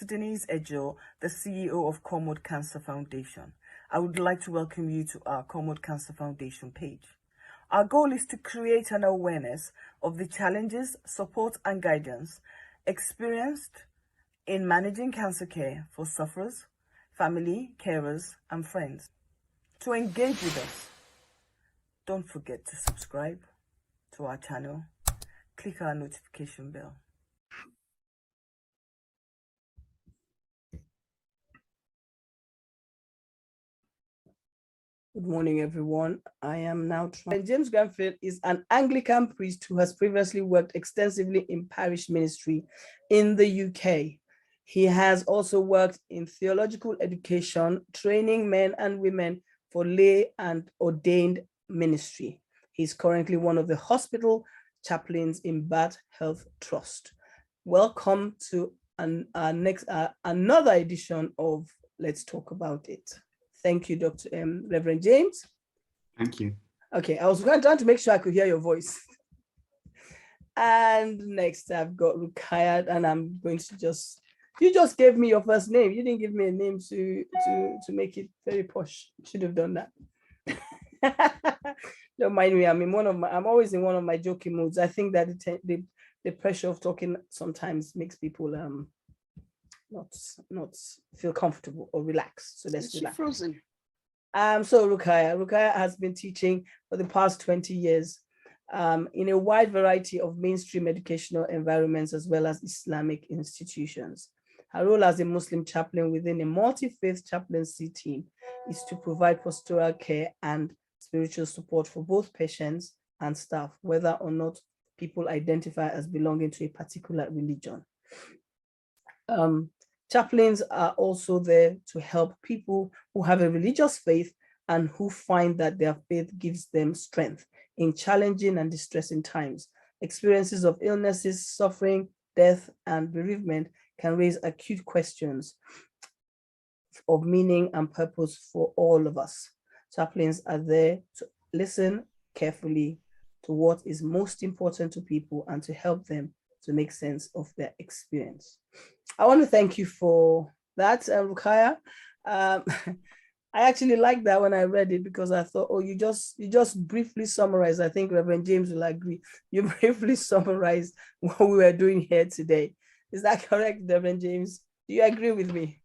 Denise Ejo, the CEO of Cormode Cancer Foundation. I would like to welcome you to our Cormode Cancer Foundation page. Our goal is to create an awareness of the challenges, support and guidance experienced in managing cancer care for sufferers, family, carers and friends. To engage with us, don't forget to subscribe to our channel, click our notification bell. Good morning, everyone. I am now trying. James Grenfell is an Anglican priest who has previously worked extensively in parish ministry in the UK. He has also worked in theological education, training men and women for lay and ordained ministry. He's currently one of the hospital chaplains in Bath Health Trust. Welcome to another edition of Let's Talk About It. Thank you, Dr. Reverend James. Thank you. Okay, I was trying to make sure I could hear your voice. And next I've got Ruquyya, and I'm going to you just gave me your first name. You didn't give me a name to make it very posh. Should have done that. Don't mind me. I'm always in one of my joking moods. I think that the pressure of talking sometimes makes people not feel comfortable or relaxed. So let's relax. Frozen. So Ruquyya has been teaching for the past 20 years in a wide variety of mainstream educational environments as well as Islamic institutions. Her role as a Muslim chaplain within a multi-faith chaplaincy team is to provide pastoral care and spiritual support for both patients and staff, whether or not people identify as belonging to a particular religion. Chaplains are also there to help people who have a religious faith and who find that their faith gives them strength in challenging and distressing times. Experiences of illnesses, suffering, death, and bereavement can raise acute questions of meaning and purpose for all of us. Chaplains are there to listen carefully to what is most important to people and to help them to make sense of their experience. I want to thank you for that, Ruquyya. I actually liked that when I read it because I thought, oh, you just briefly summarized. I think Reverend James will agree. You briefly summarized what we were doing here today. Is that correct, Reverend James? Do you agree with me?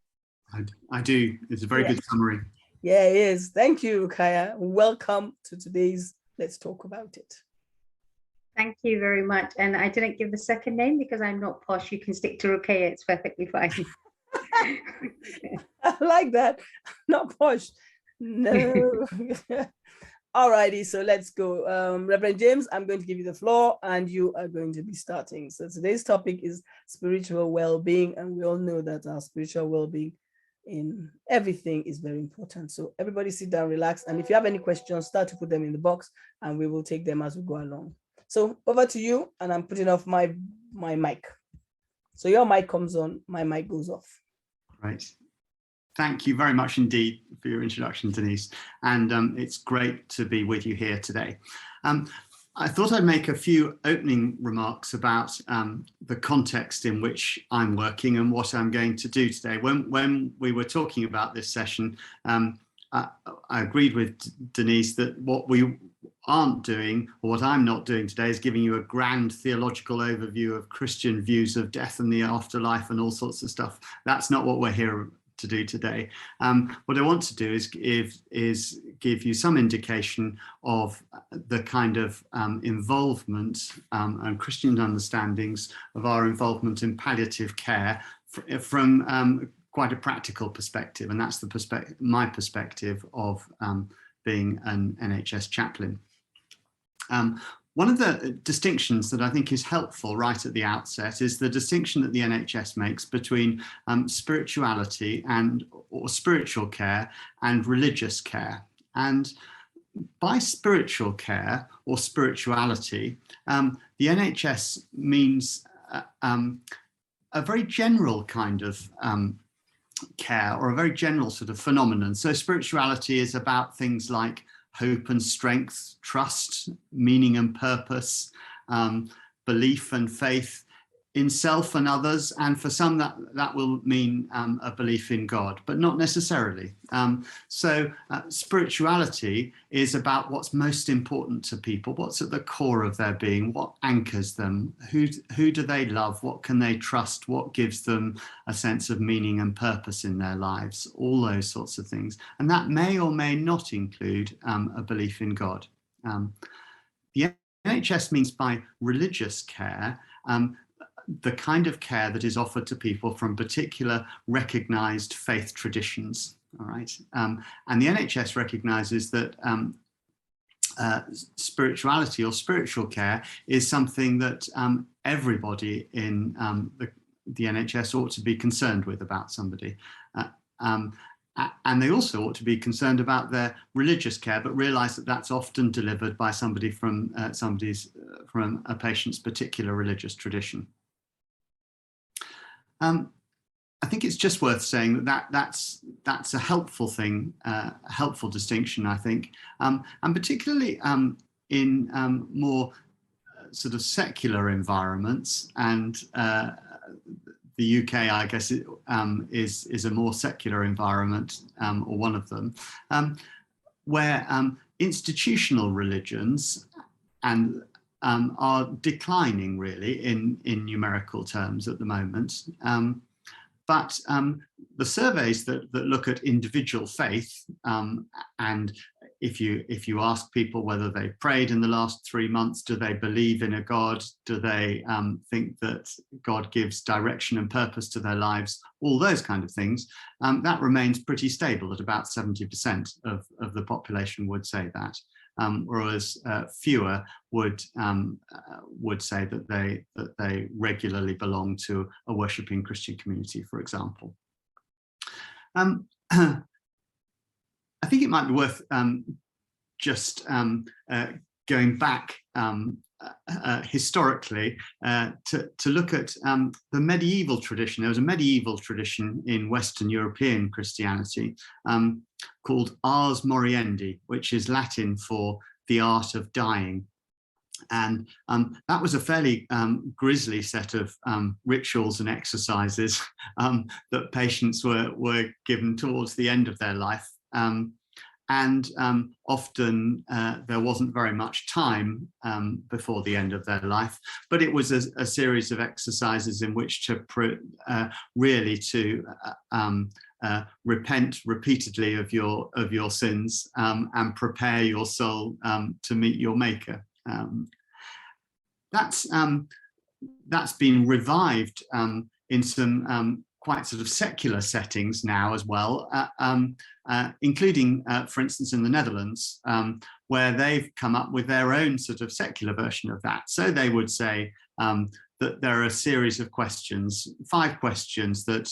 I do. It's a very good summary. Yeah, it is. Thank you, Ruquyya. Welcome to today's Let's Talk About It. Thank you very much. And I didn't give the second name because I'm not posh. You can stick to Ruquyya. It's perfectly fine. I like that. Not posh. No. Alrighty, so let's go. Reverend James, I'm going to give you the floor and you are going to be starting. So today's topic is spiritual well-being, and we all know that our spiritual well-being in everything is very important. So everybody sit down, relax, and if you have any questions, start to put them in the box and we will take them as we go along. So over to you, and I'm putting off my mic. So your mic comes on, my mic goes off. Right. Thank you very much indeed for your introduction, Denise. And it's great to be with you here today. I thought I'd make a few opening remarks about the context in which I'm working and what I'm going to do today. When we were talking about this session, I agreed with Denise that what we aren't doing, or what I'm not doing today, is giving you a grand theological overview of Christian views of death and the afterlife and all sorts of stuff. That's not what we're here to do today. What I want to do is give you some indication of the kind of involvement and Christian understandings of our involvement in palliative care from quite a practical perspective, and that's the my perspective of being an NHS chaplain. One of the distinctions that I think is helpful right at the outset is the distinction that the NHS makes between spirituality or spiritual care and religious care. And by spiritual care or spirituality, the NHS means a very general kind of care, or a very general sort of phenomenon. So spirituality is about things like hope and strength, trust, meaning and purpose, belief and faith. in self and others, and for some that will mean a belief in God, but not necessarily. So spirituality is about what's most important to people, what's at the core of their being, what anchors them, who do they love, what can they trust, what gives them a sense of meaning and purpose in their lives, all those sorts of things. And that may or may not include a belief in God. The NHS means by religious care the kind of care that is offered to people from particular recognised faith traditions. All right, and the NHS recognises that spirituality or spiritual care is something that everybody in the NHS ought to be concerned with about somebody. And they also ought to be concerned about their religious care, but realise that that's often delivered by somebody from from a patient's particular religious tradition. I think it's just worth saying that's a helpful thing, helpful distinction, I think, and particularly in more sort of secular environments, and the UK, I guess, is a more secular environment, or one of them, where institutional religions are declining really in numerical terms at the moment. But the surveys that look at individual faith, and if you ask people whether they prayed in the last 3 months, do they believe in a God, do they think that God gives direction and purpose to their lives, all those kind of things, that remains pretty stable at about 70% of the population would say that. Whereas fewer would say that they regularly belong to a worshipping Christian community, for example. I think it might be worth just going back historically to look at the medieval tradition. There was a medieval tradition in Western European Christianity called Ars Moriendi, which is Latin for the art of dying. And that was a fairly grisly set of rituals and exercises that patients were given towards the end of their life. And often there wasn't very much time before the end of their life, but it was a series of exercises in which to really to repent repeatedly of your sins and prepare your soul to meet your Maker. That's been revived in some quite sort of secular settings now as well, including, for instance, in the Netherlands, where they've come up with their own sort of secular version of that. So they would say that there are a series of questions, 5 questions that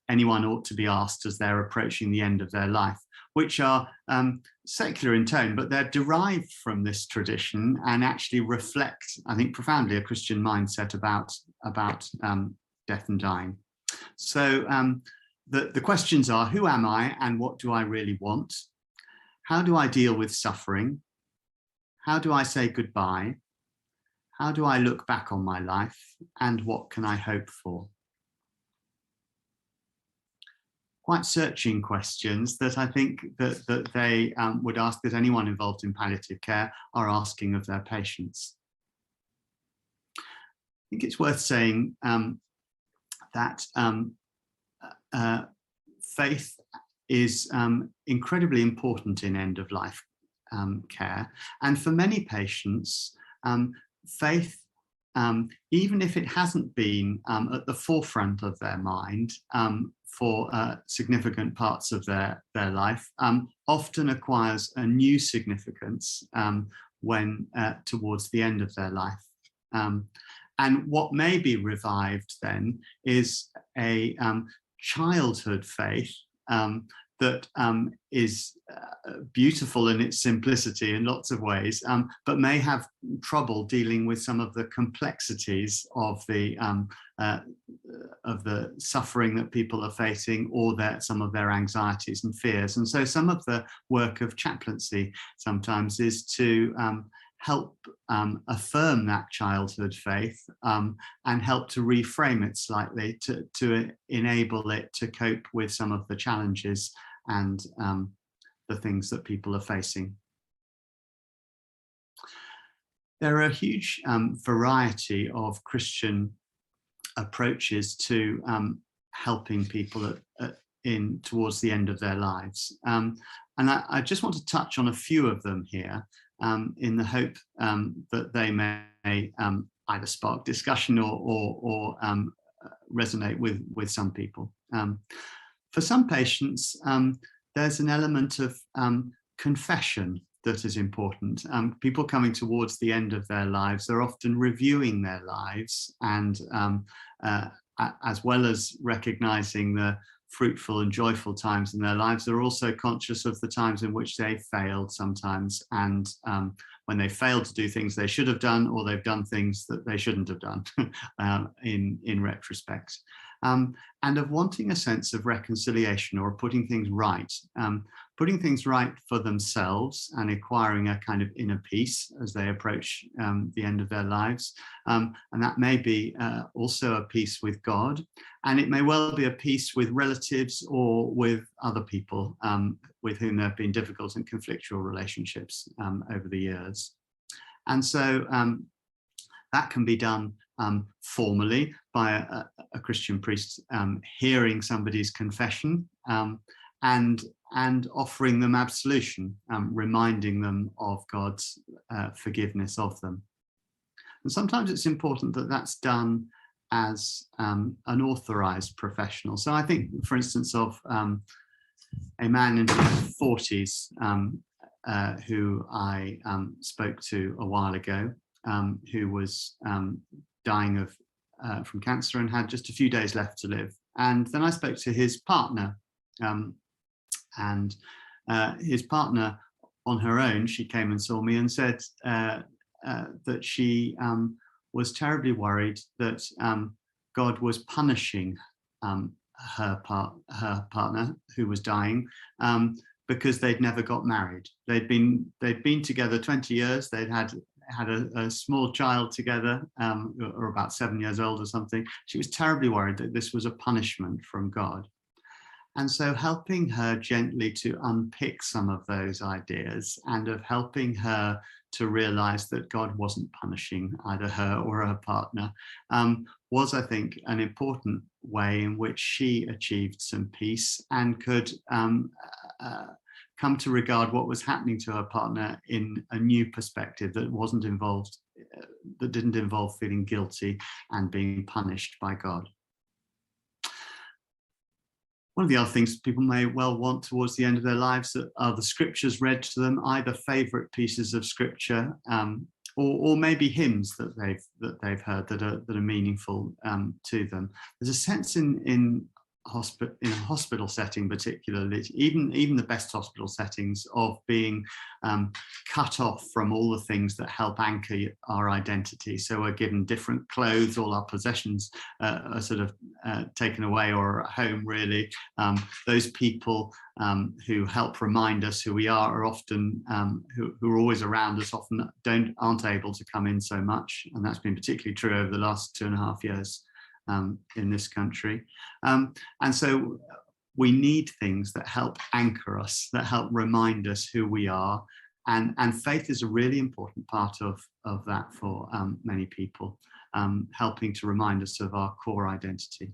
anyone ought to be asked as they're approaching the end of their life, which are secular in tone, but they're derived from this tradition and actually reflect, I think, profoundly a Christian mindset about death and dying. So the questions are: who am I and what do I really want? How do I deal with suffering? How do I say goodbye? How do I look back on my life? And what can I hope for? Quite searching questions that I think that they would ask, that anyone involved in palliative care are asking of their patients. I think it's worth saying that faith is incredibly important in end-of-life care. And for many patients, faith, even if it hasn't been at the forefront of their mind for significant parts of their life, often acquires a new significance when towards the end of their life. And what may be revived then is a childhood faith that is beautiful in its simplicity in lots of ways, but may have trouble dealing with some of the complexities of the suffering that people are facing, or some of their anxieties and fears. And so some of the work of chaplaincy sometimes is to help affirm that childhood faith and help to reframe it slightly to enable it to cope with some of the challenges and the things that people are facing. There are a huge variety of Christian approaches to helping people towards the end of their lives. And I just want to touch on a few of them here in the hope that they may either spark discussion or resonate with some people. For some patients, there's an element of confession that is important. People coming towards the end of their lives, they're often reviewing their lives, and as well as recognizing the fruitful and joyful times in their lives, they're also conscious of the times in which they failed sometimes, and when they failed to do things they should have done, or they've done things that they shouldn't have done in retrospect. And of wanting a sense of reconciliation or putting things right for themselves and acquiring a kind of inner peace as they approach the end of their lives. And that may be also a peace with God, and it may well be a peace with relatives or with other people with whom there have been difficult and conflictual relationships over the years. And so that can be done formally by a Christian priest hearing somebody's confession and offering them absolution, reminding them of God's forgiveness of them. And sometimes it's important that that's done as an authorized professional. So I think, for instance, of a man in his 40s who I spoke to a while ago, who was dying from cancer and had just a few days left to live. And then I spoke to his partner, and his partner, on her own, she came and saw me and said that she was terribly worried that God was punishing her partner who was dying because they'd never got married. They'd been together 20 years. They'd had a small child together, or about 7 years old or something. She was terribly worried that this was a punishment from God. And so helping her gently to unpick some of those ideas, and of helping her to realize that God wasn't punishing either her or her partner, was, I think, an important way in which she achieved some peace and could come to regard what was happening to her partner in a new perspective that didn't involve feeling guilty and being punished by God. One of the other things people may well want towards the end of their lives are the scriptures read to them, either favorite pieces of scripture or maybe hymns that they've heard that are meaningful to them. There's a sense in a hospital setting, particularly, even the best hospital settings, of being cut off from all the things that help anchor our identity. So we're given different clothes, all our possessions are sort of taken away or at home, really. Those people who help remind us who we are often, who are always around us, often aren't able to come in so much. And that's been particularly true over the last 2.5 years. In this country. And so we need things that help anchor us, that help remind us who we are. And faith is a really important part of that for many people, helping to remind us of our core identity.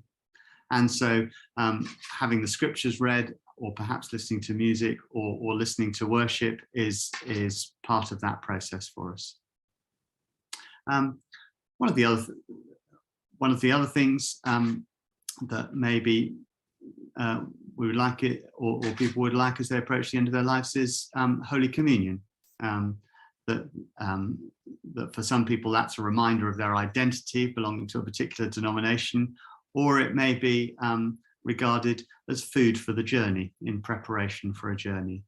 And so having the scriptures read, or perhaps listening to music or listening to worship is part of that process for us. One of the other things that maybe we would like it, or people would like as they approach the end of their lives, is Holy Communion. That for some people that's a reminder of their identity, belonging to a particular denomination, or it may be regarded as food for the journey, in preparation for a journey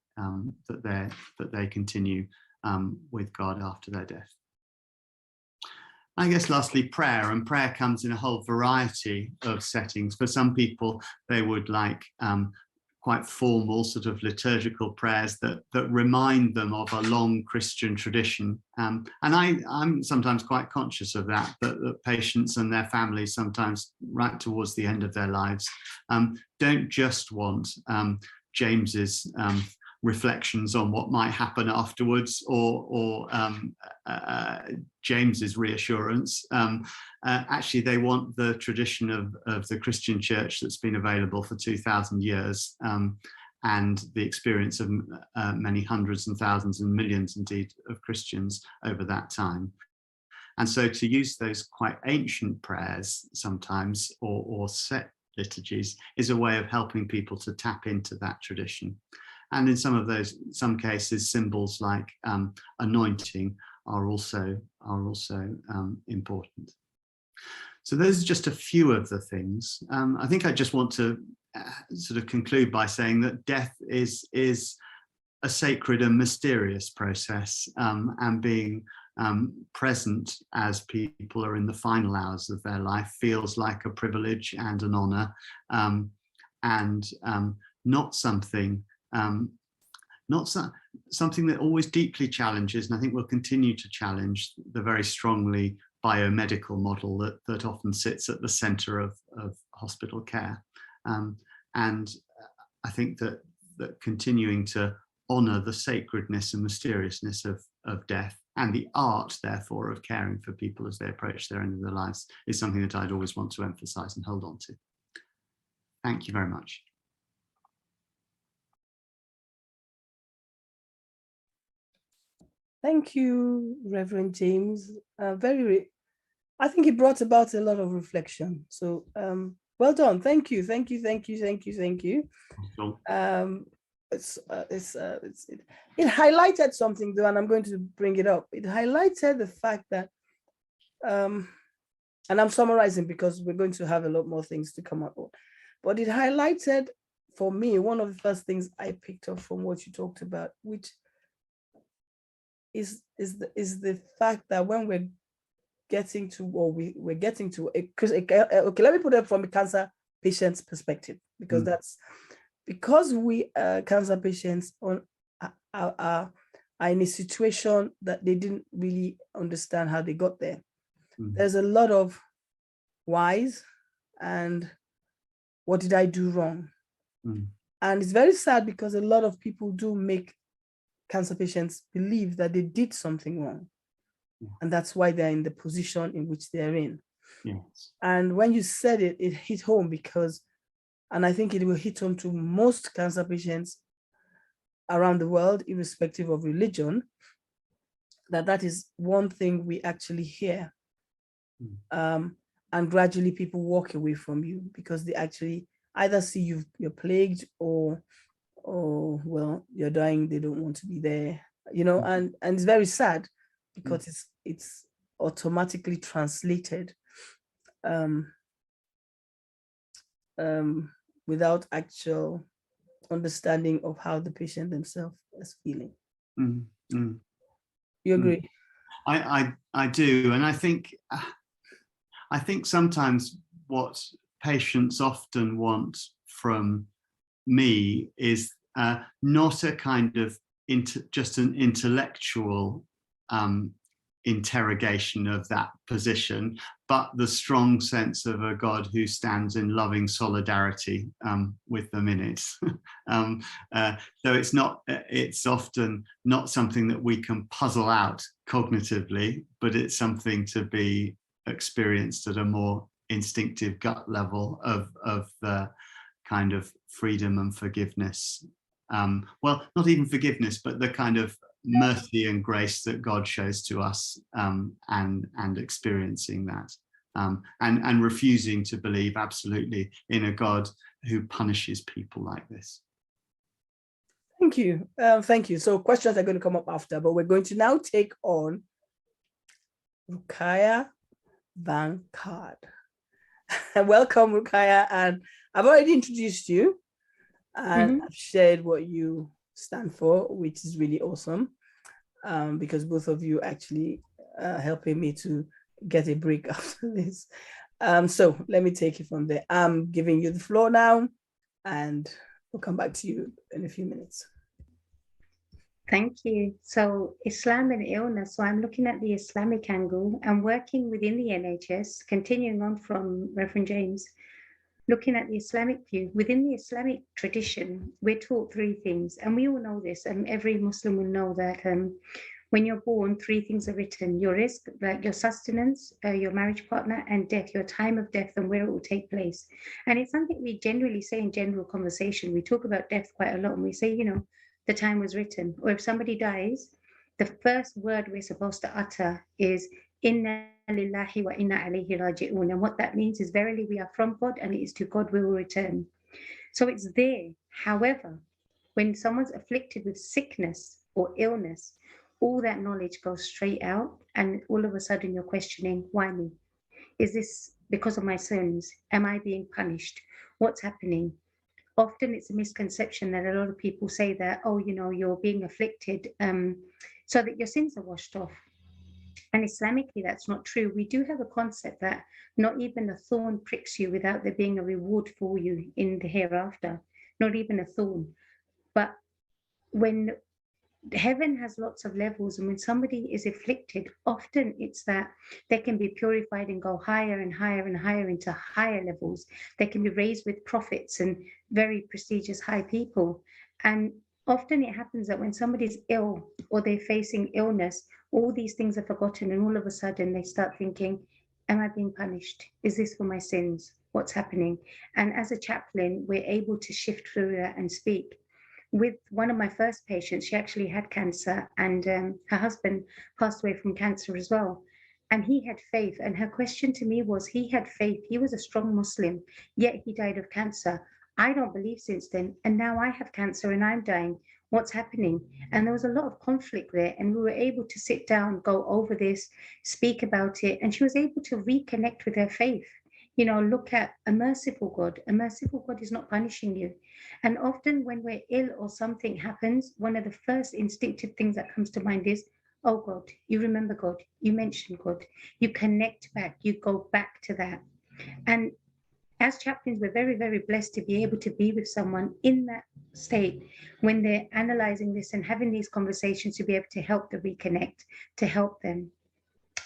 that they continue with God after their death. I guess lastly, prayer, and prayer comes in a whole variety of settings. For some people, they would like quite formal sort of liturgical prayers that remind them of a long Christian tradition. And I'm sometimes quite conscious of that patients and their families sometimes right towards the end of their lives don't just want James's reflections on what might happen afterwards or James's reassurance. Actually, they want the tradition of the Christian church that's been available for 2,000 years and the experience of many hundreds and thousands and millions indeed of Christians over that time. And so to use those quite ancient prayers sometimes or set liturgies is a way of helping people to tap into that tradition. And in some cases, symbols like anointing are also important. So those are just a few of the things. I think I just want to sort of conclude by saying that death is a sacred and mysterious process, and being present as people are in the final hours of their life feels like a privilege and an honor, and not something something that always deeply challenges, and I think will continue to challenge, the very strongly biomedical model that often sits at the center of hospital care. And I think that continuing to honor the sacredness and mysteriousness of death and the art, therefore, of caring for people as they approach their end of their lives is something that I'd always want to emphasize and hold on to. Thank you very much. Thank you, Reverend James. I think it brought about a lot of reflection. So well done. Thank you. Thank you. Thank you. Thank you. Thank you. It highlighted something though, and I'm going to bring it up. It highlighted the fact that, and I'm summarizing because we're going to have a lot more things to come up with, but it highlighted for me one of the first things I picked up from what you talked about, which is the fact that when we're getting to, or we're getting to, okay, let me put it from a cancer patient's perspective, because that's because we cancer patients are in a situation that they didn't really understand how they got there. There's a lot of whys and what did I do wrong? And it's very sad because a lot of people do make cancer patients believe that they did something wrong. And that's why they're in the position in which they're in. Yes. And when you said it, it hit home because, and I think it will hit home to most cancer patients around the world, irrespective of religion, that is one thing we actually hear. And gradually people walk away from you because they actually either see you're plagued or well, you're dying, they don't want to be there, and it's very sad because it's automatically translated without actual understanding of how the patient themselves is feeling. You agree? I do, and I think sometimes what patients often want from me is not a kind of just an intellectual interrogation of that position, but the strong sense of a God who stands in loving solidarity with them in it. So it's often not something that we can puzzle out cognitively, but it's something to be experienced at a more instinctive gut level of the kind of freedom and forgiveness. Well, not even forgiveness, but the kind of mercy and grace that God shows to us, and experiencing that, and refusing to believe absolutely in a God who punishes people like this. Thank you. Thank you. So questions are going to come up after, but we're going to now take on Ruquyya Van Card. Welcome, Ruquyya, and I've already introduced you and I've shared what you stand for, which is really awesome, because both of you actually helping me to get a break after this. So let me take it from there. I'm giving you the floor now, and We'll come back to you in a few minutes. Thank you. So Islam and illness. So I'm looking at the Islamic angle and working within the NHS, continuing on from Reverend James, looking at the Islamic view. Within the Islamic tradition, we're taught three things, and we all know this, and every Muslim will know that when you're born, three things are written: your risk, like your sustenance, your marriage partner, and death, your time of death and where it will take place. And it's something we generally say in general conversation. We talk about death quite a lot, and we say, the time was written. Or if somebody dies, the first word we're supposed to utter is Inna lillahi wa inna alayhi raji'un. And what that means is, verily we are from God and it is to God we will return. So it's there. However, when someone's afflicted with sickness or illness, all that knowledge goes straight out, and all of a sudden you're questioning, why me? Is this because of my sins? Am I being punished? What's happening? Often it's a misconception that a lot of people say that, you're being afflicted so that your sins are washed off. And Islamically, that's not true. We do have a concept that not even a thorn pricks you without there being a reward for you in the hereafter, not even a thorn. But when heaven has lots of levels, and when somebody is afflicted, often it's that they can be purified and go higher and higher and higher into higher levels. They can be raised with prophets and very prestigious high people. And often it happens that when somebody's ill or they're facing illness, all these things are forgotten, and all of a sudden they start thinking, am I being punished? Is this for my sins? What's happening? And as a chaplain, we're able to shift through that and speak. With one of my first patients, she actually had cancer, and her husband passed away from cancer as well. And he had faith. And her question to me was, he had faith. He was a strong Muslim, yet he died of cancer. I don't believe since then. And now I have cancer and I'm dying. What's happening? And there was a lot of conflict there. And we were able to sit down, go over this, speak about it. And she was able to reconnect with her faith. Look at a merciful God. A merciful God is not punishing you. And often when we're ill or something happens, one of the first instinctive things that comes to mind is, oh God, you remember God, you mention God, you connect back, you go back to that. And as chaplains, we're very, very blessed to be able to be with someone in that state when they're analyzing this and having these conversations, to be able to help them reconnect, to help them.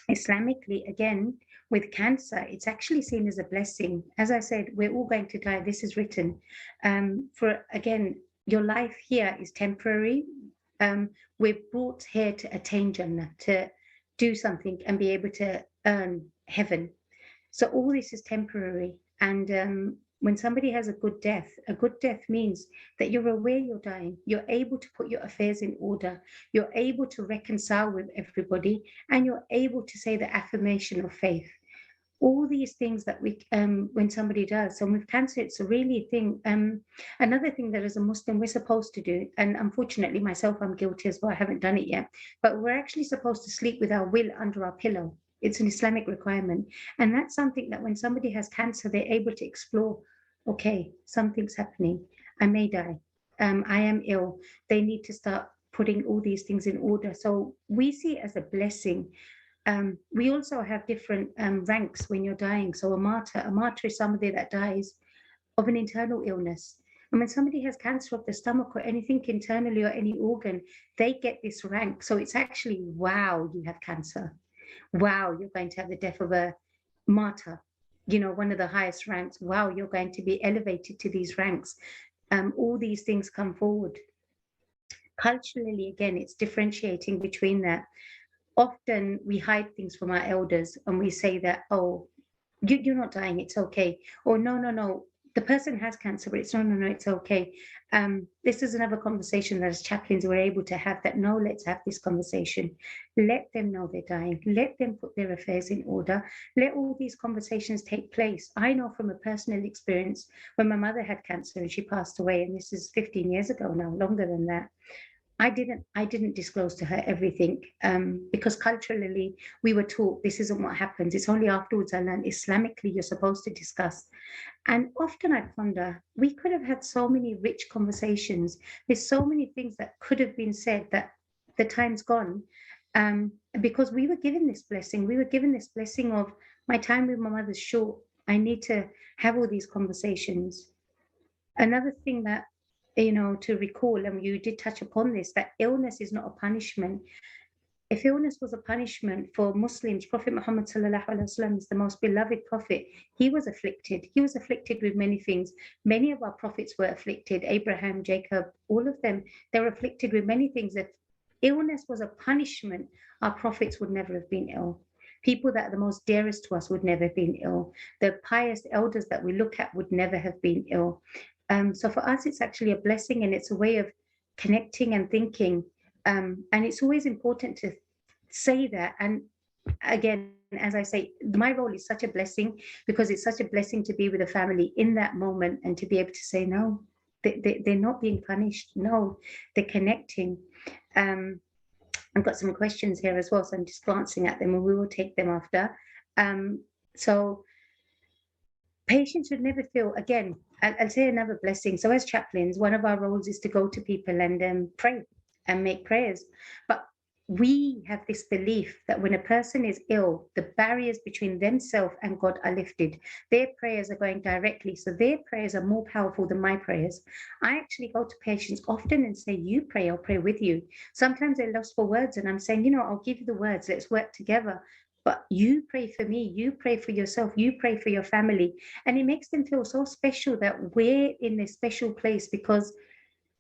Islamically, again, with cancer, it's actually seen as a blessing. As I said, we're all going to die. This is written. Again, your life here is temporary. We're brought here to attain Jannah, to do something and be able to earn heaven. So all this is temporary. And when somebody has a good death means that you're aware you're dying. You're able to put your affairs in order. You're able to reconcile with everybody, and you're able to say the affirmation of faith. All these things that we, when somebody does. So with cancer, it's a really thing. Another thing that as a Muslim, we're supposed to do, and unfortunately myself, I'm guilty as well, I haven't done it yet, but we're actually supposed to sleep with our will under our pillow. It's an Islamic requirement. And that's something that when somebody has cancer, they're able to explore, okay, something's happening. I may die. I am ill. They need to start putting all these things in order. So we see it as a blessing. We also have different ranks when you're dying. So a martyr is somebody that dies of an internal illness. And when somebody has cancer of the stomach or anything internally or any organ, they get this rank. So it's actually, wow, you have cancer. Wow, you're going to have the death of a martyr, one of the highest ranks. Wow, you're going to be elevated to these ranks. All these things come forward. Culturally, again, it's differentiating between that. Often we hide things from our elders and we say that, oh, you're not dying, it's okay. Or no, the person has cancer, but it's no, it's okay. This is another conversation that as chaplains we're able to have, that no, let's have this conversation. Let them know they're dying. Let them put their affairs in order. Let all these conversations take place. I know from a personal experience, when my mother had cancer and she passed away, and this is 15 years ago now, longer than that, I didn't disclose to her everything because culturally we were taught this isn't what happens. It's only afterwards I learned Islamically you're supposed to discuss. And often I ponder, we could have had so many rich conversations. There's so many things that could have been said that the time's gone because we were given this blessing. We were given this blessing of, my time with my mother's short. I need to have all these conversations. Another thing that to recall, and you did touch upon this, that illness is not a punishment. If illness was a punishment for Muslims, Prophet Muhammad sallallahu alaihi wasallam is the most beloved prophet. He was afflicted. He was afflicted with many things. Many of our prophets were afflicted. Abraham, Jacob, all of them, they were afflicted with many things. If illness was a punishment, our prophets would never have been ill. People that are the most dearest to us would never have been ill. The pious elders that we look at would never have been ill. So for us, it's actually a blessing, and it's a way of connecting and thinking. And it's always important to say that. And again, as I say, my role is such a blessing, because it's such a blessing to be with a family in that moment and to be able to say, no, they're not being punished. No, they're connecting. I've got some questions here as well, so I'm just glancing at them, and we will take them after. So patients should never feel, again, I'll say another blessing. So as chaplains, one of our roles is to go to people and pray and make prayers. But we have this belief that when a person is ill, the barriers between themselves and God are lifted. Their prayers are going directly. So their prayers are more powerful than my prayers. I actually go to patients often and say, you pray, I'll pray with you. Sometimes they're lost for words, and I'm saying, I'll give you the words, let's work together. But you pray for me, you pray for yourself, you pray for your family. And it makes them feel so special that we're in this special place, because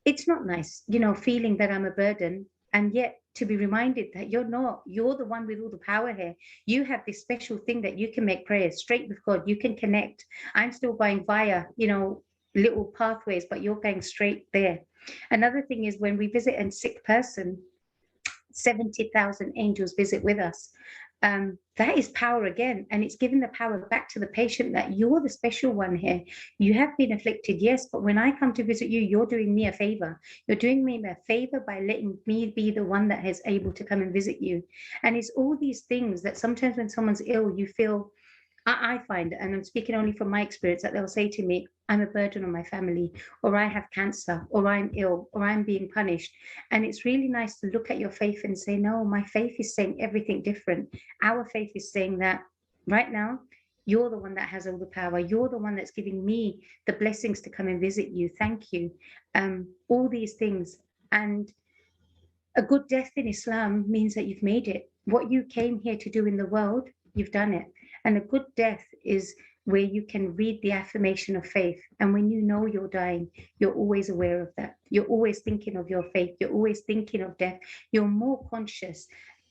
it's not nice, feeling that I'm a burden, and yet to be reminded that you're not, you're the one with all the power here. You have this special thing that you can make prayers straight with God. You can connect. I'm still going via, little pathways, but you're going straight there. Another thing is, when we visit a sick person, 70,000 angels visit with us. That is power again, and it's giving the power back to the patient that you're the special one here. You have been afflicted, yes, but when I come to visit you, you're doing me a favor. You're doing me a favor by letting me be the one that is able to come and visit you. And it's all these things that sometimes when someone's ill, you feel, I find, and I'm speaking only from my experience, that they'll say to me, I'm a burden on my family, or I have cancer, or I'm ill, or I'm being punished. And it's really nice to look at your faith and say, no, my faith is saying everything different. Our faith is saying that right now, you're the one that has all the power. You're the one that's giving me the blessings to come and visit you. Thank you. All these things. And a good death in Islam means that you've made it. What you came here to do in the world, you've done it. And a good death is where you can read the affirmation of faith. And when you know you're dying, you're always aware of that. You're always thinking of your faith. You're always thinking of death. You're more conscious.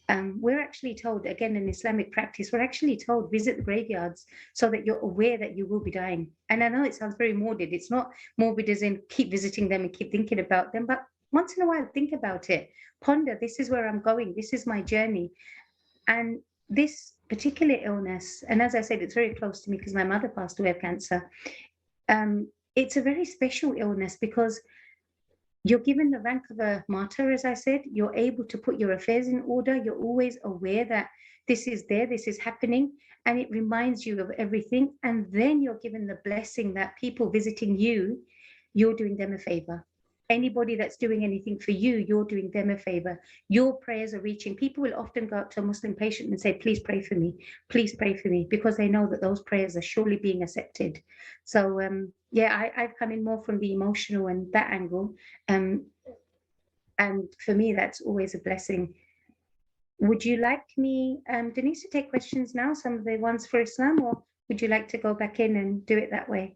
We're actually told, again, in Islamic practice, we're actually told, visit the graveyards so that you're aware that you will be dying. And I know it sounds very morbid. It's not morbid as in keep visiting them and keep thinking about them, but once in a while, think about it. Ponder, this is where I'm going. This is my journey. And this particular illness, and as I said, it's very close to me because my mother passed away of cancer. It's a very special illness because you're given the rank of a martyr, as I said. You're able to put your affairs in order. You're always aware that this is there, this is happening, and it reminds you of everything. And then you're given the blessing that people visiting you, you're doing them a favor. Anybody that's doing anything for you, you're doing them a favor. Your prayers are reaching. People will often go up to a Muslim patient and say, please pray for me. Please pray for me, because they know that those prayers are surely being accepted. So I've come in more from the emotional and that angle. And for me, that's always a blessing. Would you like me, Denise, to take questions now, some of the ones for Islam, or would you like to go back in and do it that way?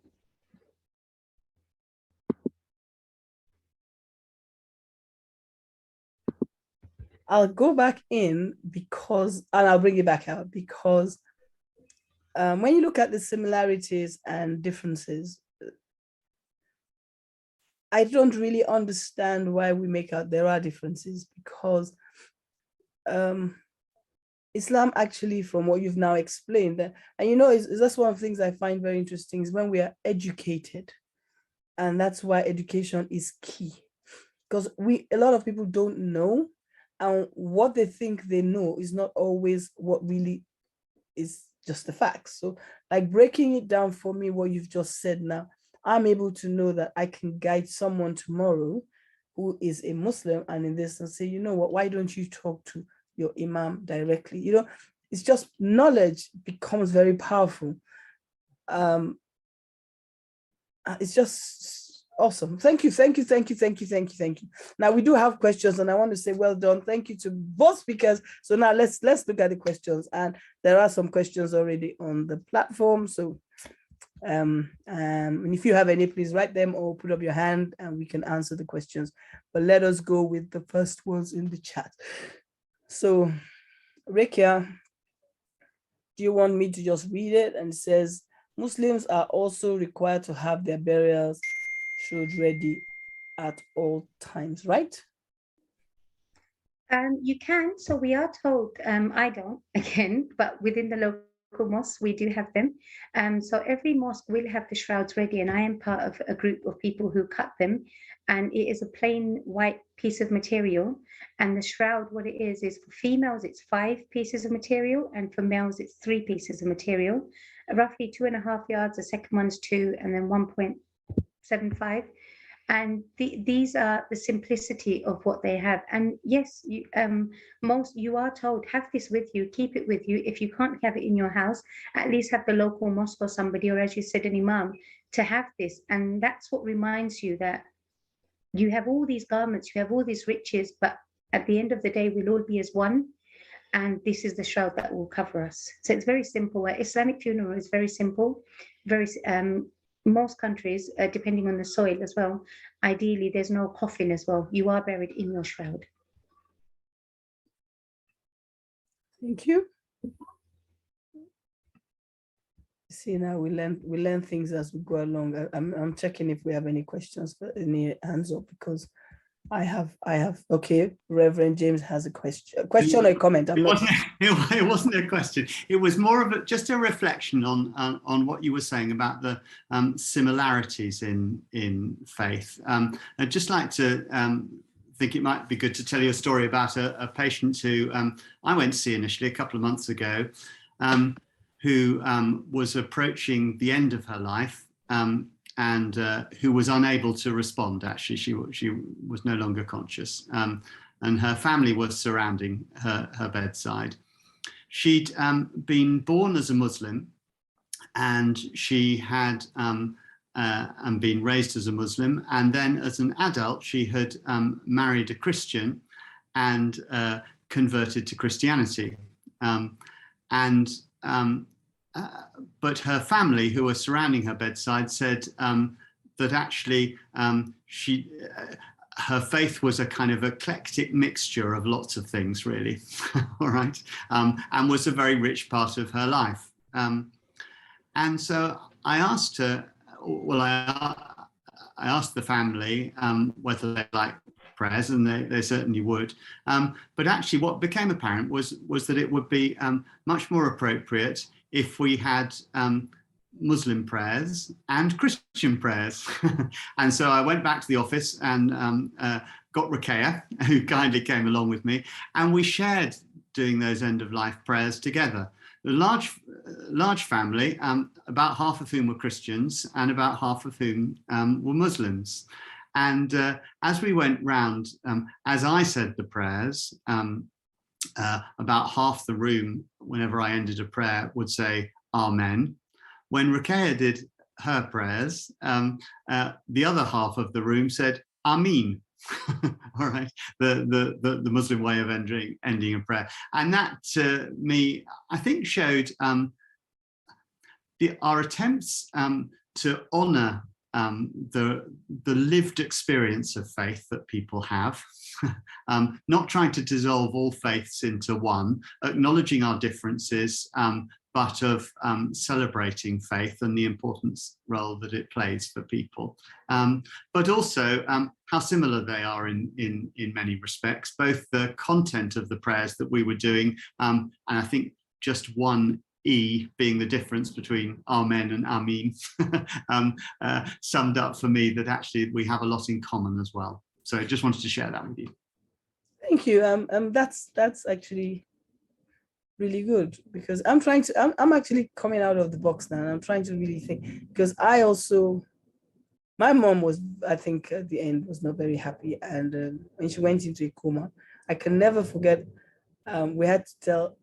I'll go back in and I'll bring it back out because when you look at the similarities and differences, I don't really understand why we make out there are differences, because Islam actually, from what you've now explained, and that's one of the things I find very interesting, is when we are educated, and that's why education is key, because a lot of people don't know. And what they think they know is not always what really is just the facts. So like breaking it down for me, what you've just said now, I'm able to know that I can guide someone tomorrow who is a Muslim and in this and say, you know what, why don't you talk to your imam directly? It's just knowledge becomes very powerful. It's just Awesome. Thank you. Now we do have questions, and I want to say well done. Thank you to both speakers. So now let's look at the questions, and there are some questions already on the platform. So and if you have any, please write them or put up your hand and we can answer the questions. But let us go with the first ones in the chat. So Ruquyya, do you want me to just read it? And it says, Muslims are also required to have their burials showed ready at all times, right? You can. So we are told, I don't, again, but within the local mosques, we do have them. So every mosque will have the shrouds ready, and I am part of a group of people who cut them. And it is a plain white piece of material. And the shroud, what it is for females, it's 5 pieces of material, and for males, it's 3 pieces of material. Roughly 2.5 yards, the second one's 2, and then 1.75. And these are the simplicity of what they have. And yes, you are told, have this with you, keep it with you. If you can't have it in your house, at least have the local mosque or somebody, or as you said, an imam, to have this. And that's what reminds you that you have all these garments, you have all these riches, but at the end of the day, we'll all be as one. And this is the shroud that will cover us. So it's very simple. Islamic funeral is very simple, very most countries, depending on the soil as well, ideally there's no coffin as well. You are buried in your shroud. Thank you. See, now we learn things as we go along. I'm checking if we have any questions, any hands up, because I have. Okay, Reverend James has a question or a comment. It wasn't a question. It was more of just a reflection on what you were saying about the similarities in faith. I'd just like to think it might be good to tell you a story about a patient who I went to see initially a couple of months ago, who was approaching the end of her life. And who was unable to respond. Actually, she was no longer conscious, and her family was surrounding her bedside. She'd been born as a Muslim, and she had and been raised as a Muslim, and then as an adult she had married a Christian and converted to Christianity. But her family, who were surrounding her bedside, said that actually her faith was a kind of eclectic mixture of lots of things, really, all right, and was a very rich part of her life. And so I asked her, well, I asked the family whether they liked prayers, and they certainly would. But actually what became apparent was that it would be much more appropriate if we had Muslim prayers and Christian prayers. And so I went back to the office and got Ruquyya, who kindly came along with me, and we shared doing those end-of-life prayers together. A large family, about half of whom were Christians and about half of whom were Muslims. And as we went round, as I said the prayers, about half the room, whenever I ended a prayer, would say Amen. When Ruquyya did her prayers, the other half of the room said Ameen. All right, the Muslim way of ending a prayer. And that, to me, I think showed our attempts to honor the lived experience of faith that people have, not trying to dissolve all faiths into one, acknowledging our differences, but of celebrating faith and the important role that it plays for people, but also how similar they are in many respects, both the content of the prayers that we were doing, and I think just one E being the difference between Amen and Ameen, summed up for me that actually we have a lot in common as well. So I just wanted to share that with you. Thank you. That's actually really good, because I'm actually coming out of the box now, and I'm trying to really think, because my mom was, I think at the end, was not very happy, and when she went into a coma, I can never forget, we had to tell,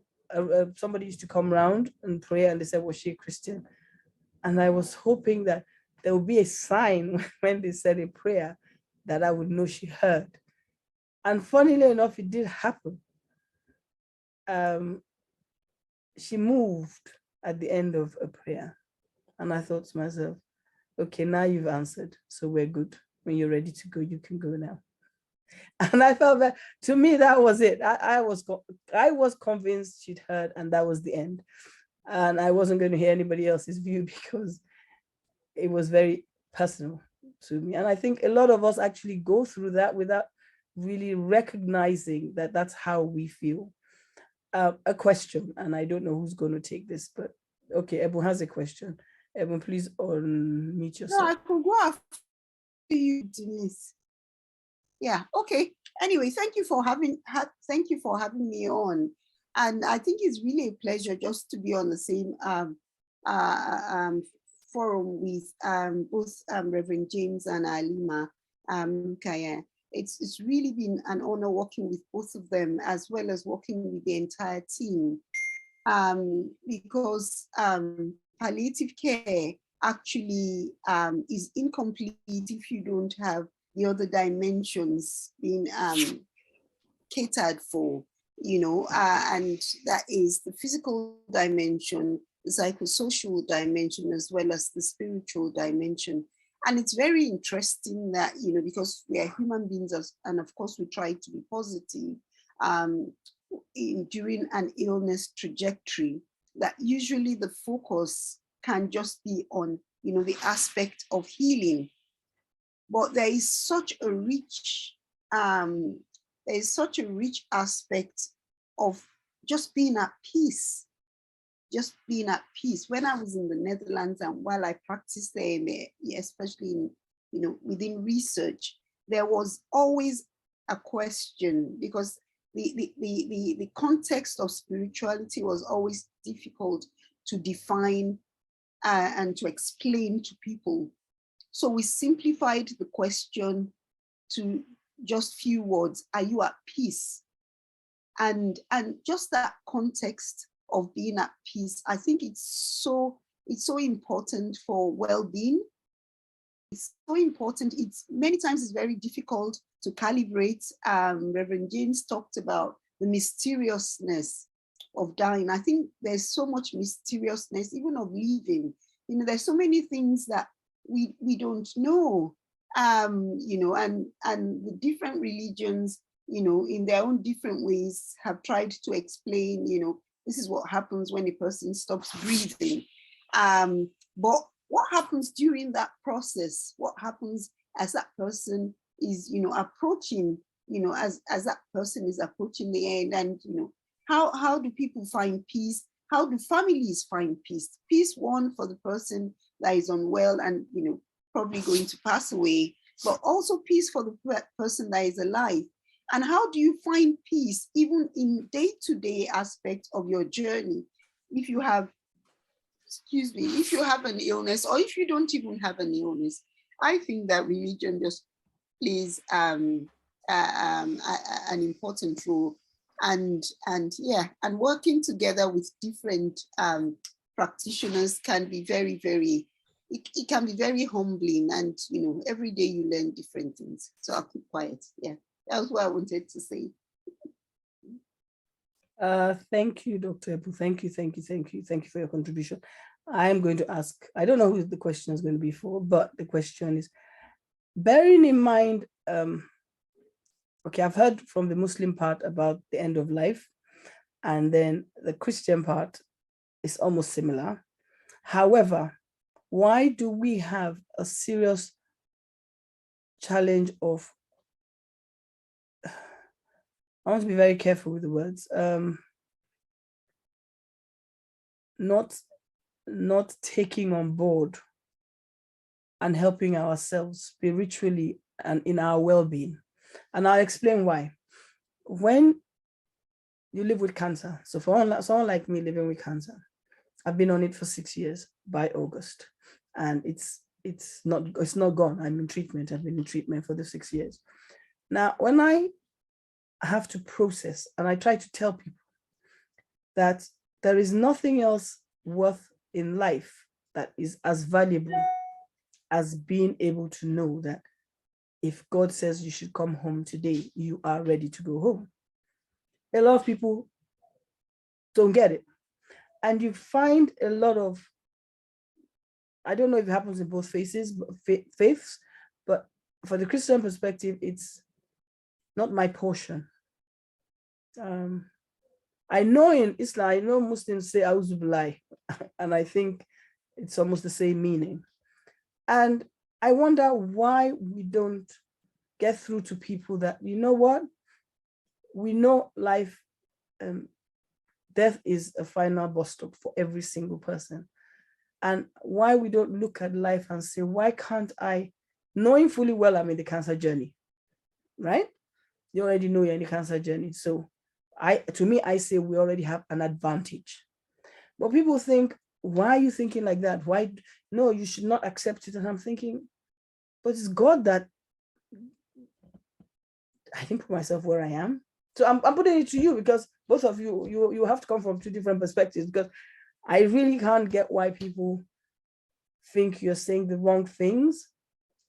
somebody used to come around and pray, and they said, was she a Christian? And I was hoping that there would be a sign when they said a prayer that I would know she heard. And funnily enough, it did happen. She moved at the end of a prayer. And I thought to myself, okay, now you've answered, so we're good. When you're ready to go, you can go now. And I felt that, to me, that was it. I was convinced she'd heard, and that was the end. And I wasn't going to hear anybody else's view because it was very personal to me. And I think a lot of us actually go through that without really recognizing that that's how we feel. A question, and I don't know who's going to take this, but okay, Ebon has a question. Ebon, please unmute yourself. No, I could go after you, Denise. Yeah, okay. Anyway, thank you for having me on. And I think it's really a pleasure just to be on the same forum with both Reverend James and Alima Ruquyya. It's really been an honor working with both of them, as well as working with the entire team, because palliative care actually is incomplete if you don't have the other dimensions being catered for, and that is the physical dimension, the psychosocial dimension, as well as the spiritual dimension. And it's very interesting that, because we are human beings, and of course we try to be positive during an illness trajectory, that usually the focus can just be on, the aspect of healing. But there is such a rich, aspect of just being at peace. Just being at peace. When I was in the Netherlands, and while I practiced there, especially in, within research, there was always a question, because the context of spirituality was always difficult to define and to explain to people. So we simplified the question to just few words: are you at peace? And just that context of being at peace, I think it's so important for well-being. It's so important. It's many times it's very difficult to calibrate. Reverend James talked about the mysteriousness of dying. I think there's so much mysteriousness, even of living. There's so many things that we don't know. And the different religions, in their own different ways, have tried to explain, this is what happens when a person stops breathing. But what happens during that process? What happens as that person is, approaching, as that person is approaching the end? And, how do people find peace? How do families find peace? Peace, one, for the person that is unwell and, probably going to pass away, but also peace for the person that is alive. And how do you find peace even in day-to-day aspects of your journey? If you have, if you have an illness, or if you don't even have an illness, I think that religion just plays an important role. And working together with different practitioners can be very, very, it can be very humbling. And, every day you learn different things. So I'll keep quiet. Yeah. That was what I wanted to say. Thank you, Dr. Ebu. Thank you for your contribution. I'm going to ask, I don't know who the question is going to be for, but the question is, bearing in mind, okay, I've heard from the Muslim part about the end of life, and then the Christian part is almost similar. However, why do we have a serious challenge of, I want to be very careful with the words, not taking on board and helping ourselves spiritually and in our well-being? And I'll explain why. When you live with cancer, so for someone like me living with cancer, I've been on it for 6 years by August, and it's not gone. I'm in treatment. I've been in treatment for the 6 years. Now, when I have to process, and I try to tell people that there is nothing else worth in life that is as valuable as being able to know that if God says you should come home today, you are ready to go home. A lot of people don't get it. And you find a lot of, I don't know if it happens in both faiths, but for the Christian perspective, it's not my portion. I know in Islam, I know Muslims say "Auzu Billahi," and I think it's almost the same meaning. And I wonder why we don't get through to people that, you know what, we know life, death is a final bus stop for every single person. And why we don't look at life and say, why can't I, knowing fully well I'm in the cancer journey, right? You already know you're in the cancer journey. So to me, I say we already have an advantage. But people think, why are you thinking like that? Why? No, you should not accept it. And I'm thinking, but it's God that I didn't put myself where I am. So I'm putting it to you because both of you have to come from two different perspectives, because I really can't get why people think you're saying the wrong things.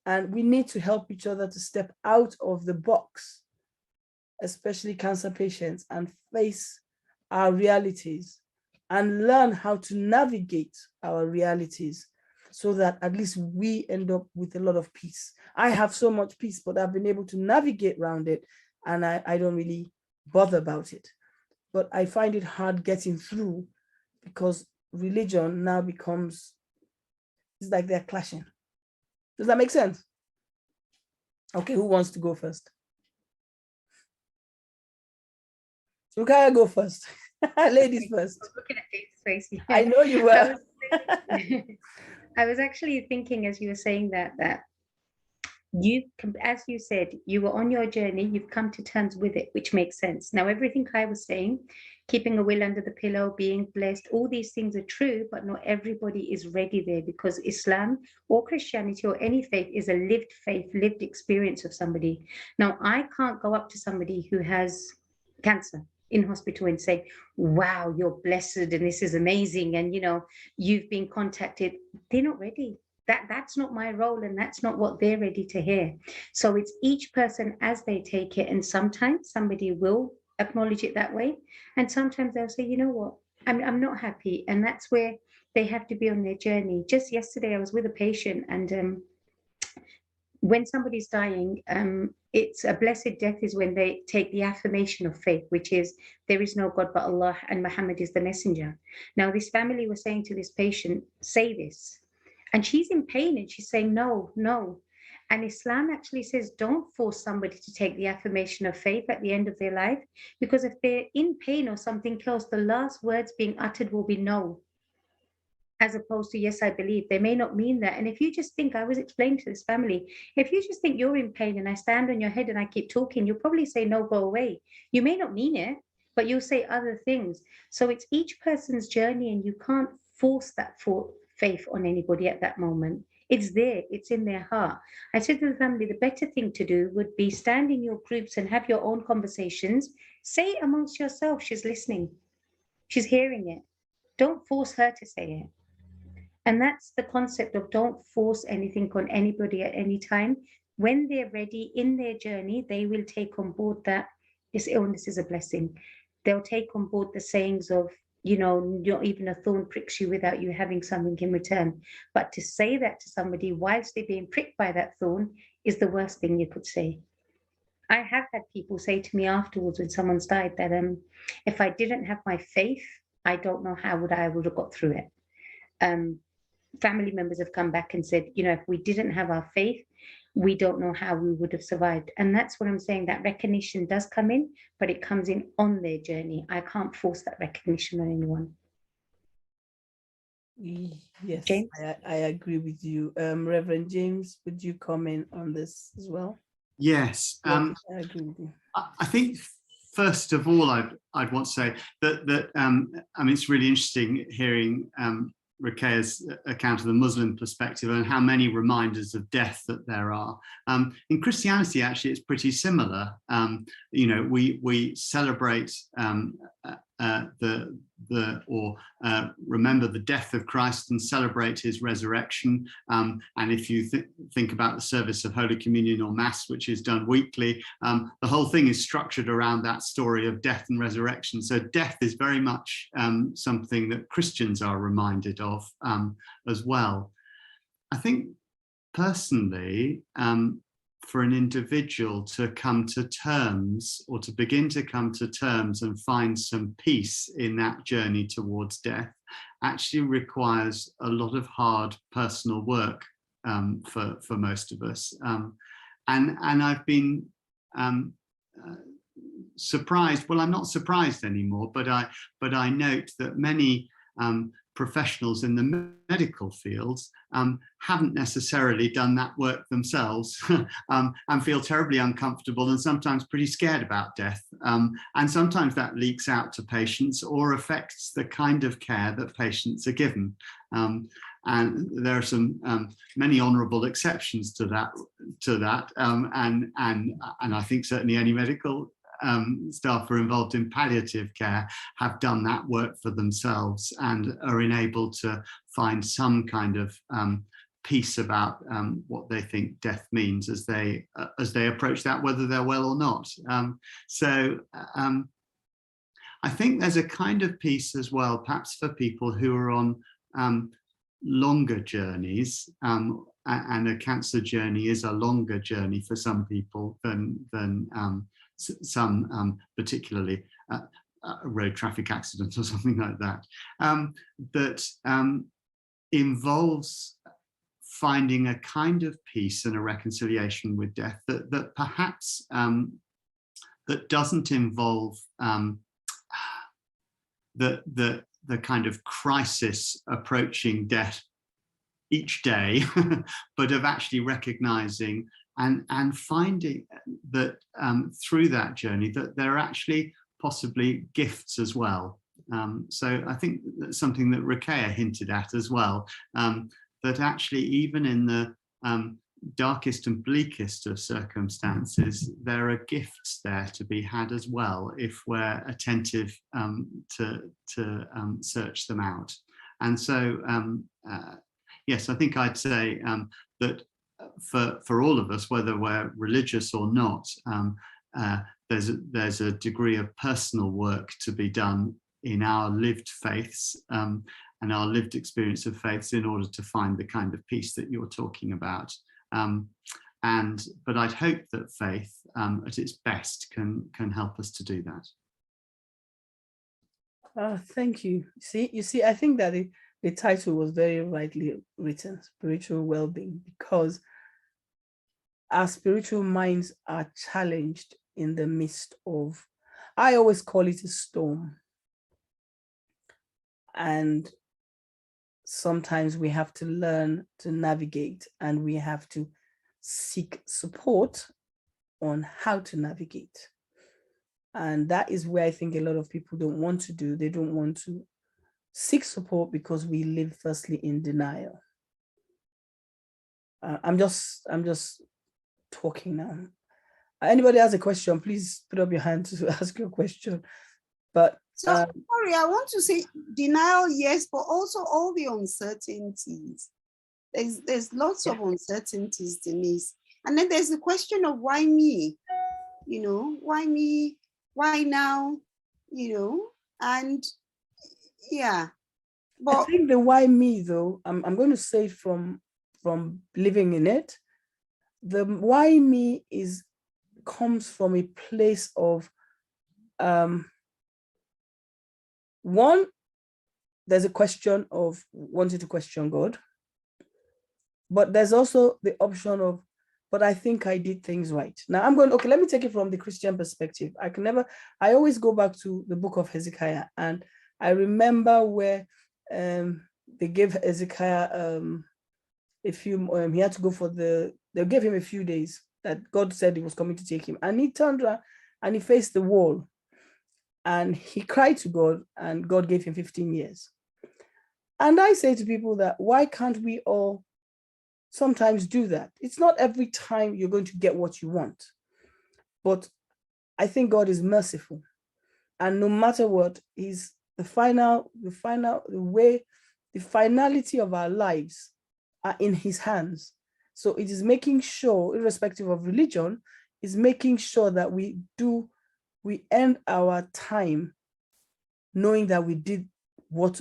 And we need to help each other to step out of the box, especially cancer patients, and face our realities and learn how to navigate our realities so that at least we end up with a lot of peace. I have so much peace, but I've been able to navigate around it, and I don't really bother about it. But I find it hard getting through because religion now becomes, it's like they're clashing. Does that make sense? Okay, who wants to go first? Ruquyya, go first. Ladies first. I was looking at Dave's face. Yeah. I know you were. I was actually thinking as you were saying that you, as you said, you were on your journey, you've come to terms with it, which makes sense. Now, everything I was saying, keeping a will under the pillow, being blessed, all these things are true, but not everybody is ready there, because Islam or Christianity or any faith is a lived faith, lived experience of somebody. Now, I can't go up to somebody who has cancer in hospital and say, wow, you're blessed and this is amazing, and you've been contacted. They're not ready. That's not my role, and that's not what they're ready to hear. So it's each person as they take it, and sometimes somebody will acknowledge it that way, and sometimes they'll say, you know what, I'm not happy, and that's where they have to be on their journey. Just yesterday I was with a patient, and when somebody's dying, it's a blessed death is when they take the affirmation of faith, which is there is no God but Allah and Muhammad is the messenger. Now, this family was saying to this patient, say this. And she's in pain and she's saying, no, no. And Islam actually says, don't force somebody to take the affirmation of faith at the end of their life, because if they're in pain or something else, the last words being uttered will be no, as opposed to, yes, I believe. They may not mean that. And if you just think, I was explaining to this family, if you just think you're in pain and I stand on your head and I keep talking, you'll probably say, no, go away. You may not mean it, but you'll say other things. So it's each person's journey, and you can't force that faith on anybody at that moment. It's there, it's in their heart. I said to the family, the better thing to do would be stand in your groups and have your own conversations. Say it amongst yourself. She's listening. She's hearing it. Don't force her to say it. And that's the concept of don't force anything on anybody at any time. When they're ready in their journey, they will take on board that this illness is a blessing. They'll take on board the sayings of, not even a thorn pricks you without you having something in return. But to say that to somebody whilst they're being pricked by that thorn is the worst thing you could say. I have had people say to me afterwards when someone's died that if I didn't have my faith, I don't know how I would have got through it. Family members have come back and said, if we didn't have our faith, we don't know how we would have survived. And that's what I'm saying, that recognition does come in, but it comes in on their journey. I can't force that recognition on anyone. Yes, James? I agree with you. Reverend James, would you comment on this as well? Yes. I agree with you. I think first of all, I'd want to say that it's really interesting hearing Ruquyya's account of the Muslim perspective and how many reminders of death that there are. In Christianity, actually, it's pretty similar. We celebrate remember the death of Christ and celebrate his resurrection. And if you think about the service of Holy Communion or Mass, which is done weekly, the whole thing is structured around that story of death and resurrection. So death is very much something that Christians are reminded of as well. I think personally, for an individual to come to terms, or to begin to come to terms and find some peace in that journey towards death, actually requires a lot of hard personal work for most of us. And I've been surprised. Well, I'm not surprised anymore, but I note that many professionals in the medical fields haven't necessarily done that work themselves and feel terribly uncomfortable and sometimes pretty scared about death. And sometimes that leaks out to patients or affects the kind of care that patients are given. And there are some many honourable exceptions to that. And I think certainly any medical staff who are involved in palliative care have done that work for themselves and are enabled to find some kind of peace about what they think death means as they approach that, whether they're well or not. So I think there's a kind of peace as well, perhaps for people who are on longer journeys, and a cancer journey is a longer journey for some people than some particularly road traffic accidents or something like that, that involves finding a kind of peace and a reconciliation with death that perhaps that doesn't involve the kind of crisis approaching death each day, but of actually recognizing and finding that through that journey that there are actually possibly gifts as well. So I think that's something that Ruquyya hinted at as well, that actually even in the darkest and bleakest of circumstances, there are gifts there to be had as well if we're attentive to search them out. And so yes, I think I'd say that for all of us, whether we're religious or not, there's a degree of personal work to be done in our lived faiths and our lived experience of faiths in order to find the kind of peace that you're talking about. But I'd hope that faith at its best can help us to do that. Thank you. You see, I think that the title was very rightly written, spiritual well-being, because our spiritual minds are challenged in the midst of, I always call it a storm. And sometimes we have to learn to navigate, and we have to seek support on how to navigate. And that is where I think a lot of people don't want to do. They don't want to seek support because we live firstly in denial. I'm just talking now. Anybody has a question, please put up your hand to ask your question. But sorry, I want to say denial, yes, but also all the uncertainties. There's lots of uncertainties, Denise. And then there's the question of why me? You know, why me? Why now? You know, and yeah. But I think the why me though, I'm going to say from living in it, the why me comes from a place of one, there's a question of wanting to question God, but there's also the option of, but I think I did things right. Now okay, let me take it from the Christian perspective. I always go back to the book of Hezekiah, and I remember where they gave Hezekiah he had to go they gave him a few days that God said he was coming to take him. And he turned around and he faced the wall and he cried to God, and God gave him 15 years. And I say to people that, why can't we all sometimes do that? It's not every time you're going to get what you want, but I think God is merciful. And no matter what, is the finality of our lives are in his hands. So it is making sure, irrespective of religion, is making sure that we end our time knowing that we did what,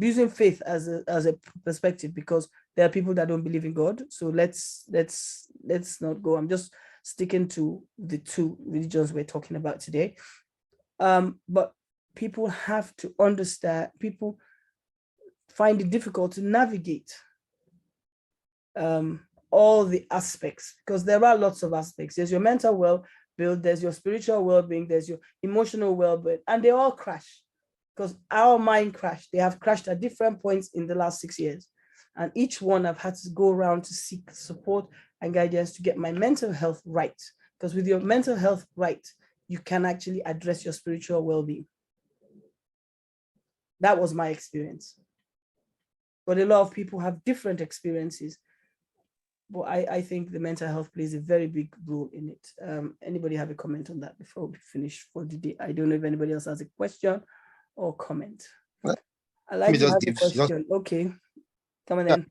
using faith as a perspective, because there are people that don't believe in God. So let's not go. I'm just sticking to the two religions we're talking about today. But people have to understand, people find it difficult to navigate all the aspects, because there are lots of aspects. There's your mental well-being, there's your spiritual well-being, there's your emotional well-being, and they all crash, because our mind crashed. They have crashed at different points in the last 6 years. And each one I've had to go around to seek support and guidance to get my mental health right. Because with your mental health right, you can actually address your spiritual well-being. That was my experience. But a lot of people have different experiences. But I think the mental health plays a very big role in it. Anybody have a comment on that before we finish for the day? I don't know if anybody else has a question or comment. I like to have a question. Okay, come on in.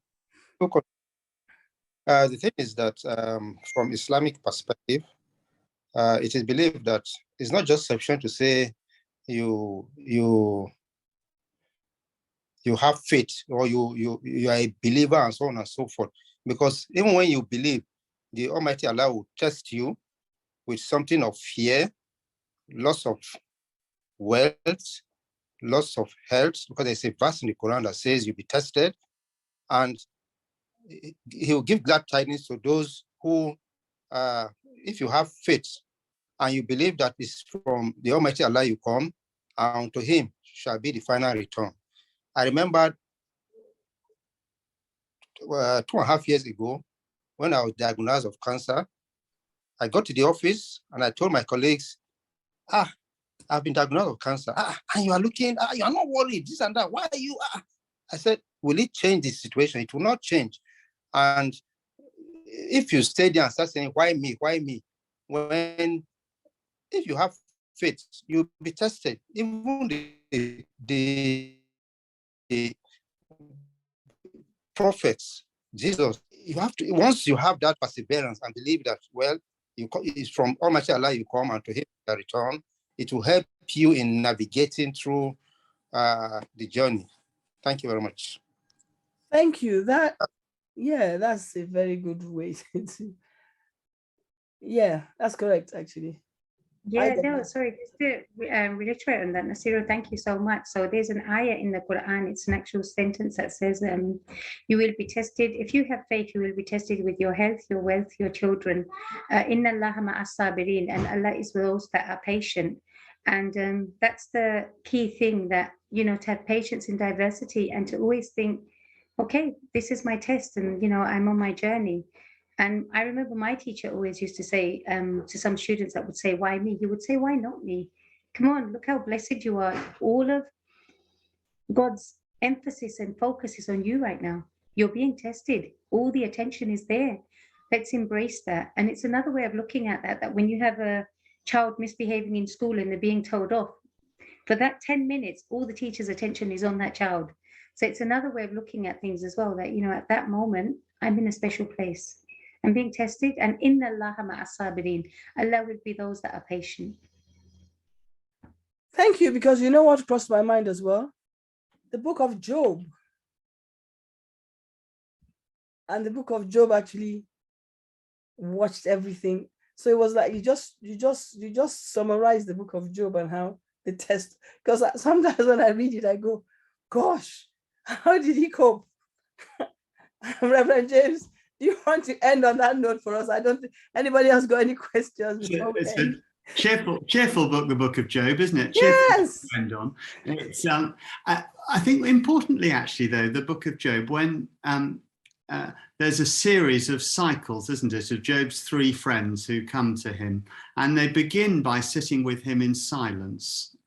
The thing is that from Islamic perspective, it is believed that it's not just sufficient to say you have faith or you are a believer and so on and so forth. Because even when you believe, the Almighty Allah will test you with something of fear, loss of wealth, loss of health, because there's a verse in the Quran that says you'll be tested, and he will give glad tidings to those who, if you have faith and you believe that it's from the Almighty Allah you come, and to him shall be the final return. I remember 2.5 years ago, when I was diagnosed of cancer, I got to the office and I told my colleagues, I've been diagnosed with cancer. And you are looking, you are not worried, this and that. Why are you? I said, will it change the situation? It will not change. And if you stay there and start saying, why me? Why me? If you have faith, you'll be tested. Even the prophets, Jesus, you have to, once you have that perseverance and believe that, well, it's from Almighty Allah you come and to him you return, it will help you in navigating through the journey. Thank you very much. Thank you. That's a very good way to. Yeah, that's correct, actually. Yeah, no, sorry, just to reiterate on that, Nasiru, thank you so much. So there's an ayah in the Quran, it's an actual sentence that says, you will be tested, if you have faith, you will be tested with your health, your wealth, your children. Inna Allaha ma'as sabirin, and Allah is with those that are patient. And that's the key thing, that, to have patience in diversity and to always think, okay, this is my test and, I'm on my journey. And I remember my teacher always used to say to some students that would say, why me? He would say, why not me? Come on, look how blessed you are. All of God's emphasis and focus is on you right now. You're being tested. All the attention is there. Let's embrace that. And it's another way of looking at that when you have a child misbehaving in school and they're being told off, for that 10 minutes, all the teacher's attention is on that child. So it's another way of looking at things as well, that, at that moment, I'm in a special place. I'm being tested, and inna Allaha ma'as sabirin. Allah will be those that are patient. Thank you, because you know what crossed my mind as well? The book of Job. And the book of Job actually watched everything. So it was like you just summarize the book of Job and how the test, because sometimes when I read it, I go, gosh, how did he cope? Reverend James, do you want to end on that note for us? I don't think anybody else got any questions. It's a cheerful book, the book of Job, isn't it? Yes. To end on. It's, I think importantly, actually, though, the book of Job, when there's a series of cycles, isn't it, of Job's 3 friends who come to him, and they begin by sitting with him in silence,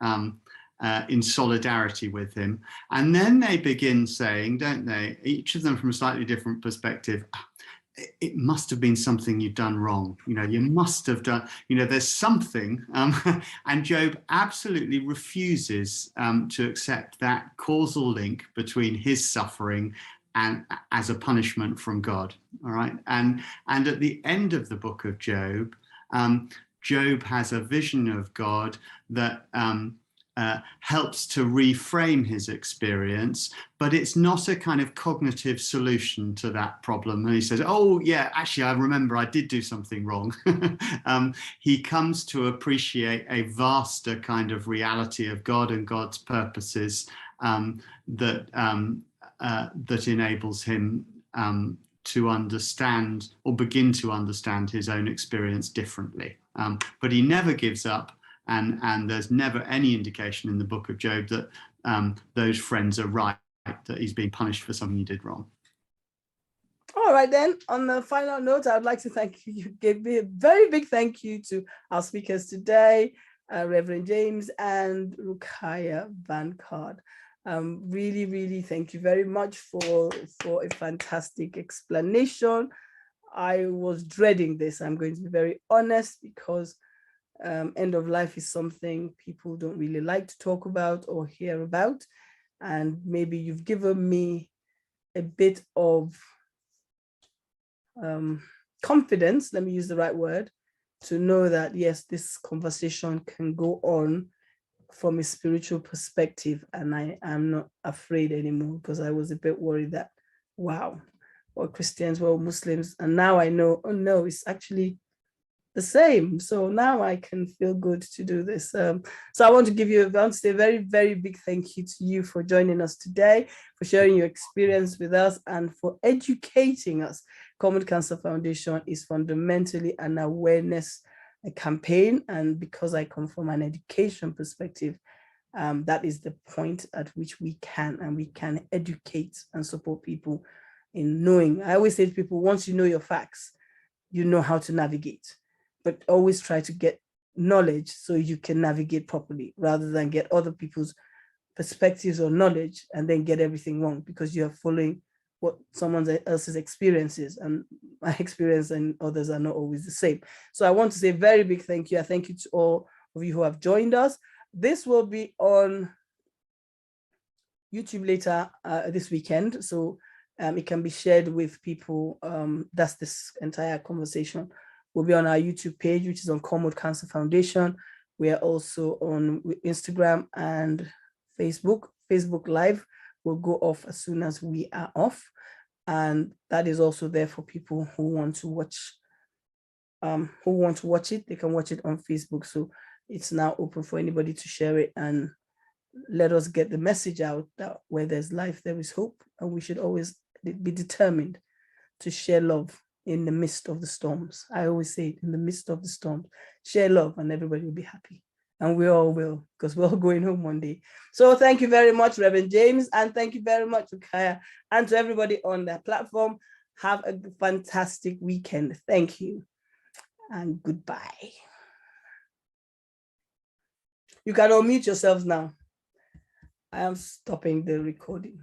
in solidarity with him. And then they begin saying, don't they, each of them from a slightly different perspective, it must have been something you've done wrong. You know, you must have done, you know, there's something. And Job absolutely refuses to accept that causal link between his suffering and as a punishment from God. All right. And at the end of the book of Job, Job has a vision of God that helps to reframe his experience, but it's not a kind of cognitive solution to that problem. And he says, oh yeah, actually, I remember I did do something wrong. He comes to appreciate a vaster kind of reality of God and God's purposes that enables him to understand or begin to understand his own experience differently. But he never gives up. And there's never any indication in the book of Job that those friends are right, that he's being punished for something he did wrong. All right, then, on the final note, I'd like to thank you. You gave me a very big thank you to our speakers today, Reverend James and Ruquyya Bancard. Really, really thank you very much for a fantastic explanation. I was dreading this. I'm going to be very honest, because end of life is something people don't really like to talk about or hear about. And maybe you've given me a bit of confidence, let me use the right word, to know that, yes, this conversation can go on from a spiritual perspective. And I am not afraid anymore, because I was a bit worried that, wow, we're Christians, we're Muslims. And now I know, oh no, it's actually the same. So now I can feel good to do this. So I want to say a very, very big thank you to you for joining us today, for sharing your experience with us, and for educating us. Cormode Cancer Foundation is fundamentally an awareness campaign. And because I come from an education perspective, that is the point at which we can educate and support people in knowing. I always say to people, once you know your facts, you know how to navigate. But always try to get knowledge so you can navigate properly, rather than get other people's perspectives or knowledge and then get everything wrong, because you are following what someone else's experience is, and my experience and others are not always the same. So I want to say a very big thank you. I thank you to all of you who have joined us. This will be on YouTube later this weekend, so it can be shared with people. That's this entire conversation will be on our YouTube page, which is on Cormode Cancer Foundation. We are also on Instagram and Facebook. Facebook Live will go off as soon as we are off. And that is also there for people who want to watch it. They can watch it on Facebook. So it's now open for anybody to share it, and let us get the message out that where there's life, there is hope. And we should always be determined to share love in the midst of the storms. I always say it, in the midst of the storms, share love and everybody will be happy. And we all will, because we're all going home one day. So thank you very much, Reverend James. And thank you very much, Ruquyya, and to everybody on that platform. Have a fantastic weekend. Thank you. And goodbye. You can unmute yourselves now. I am stopping the recording.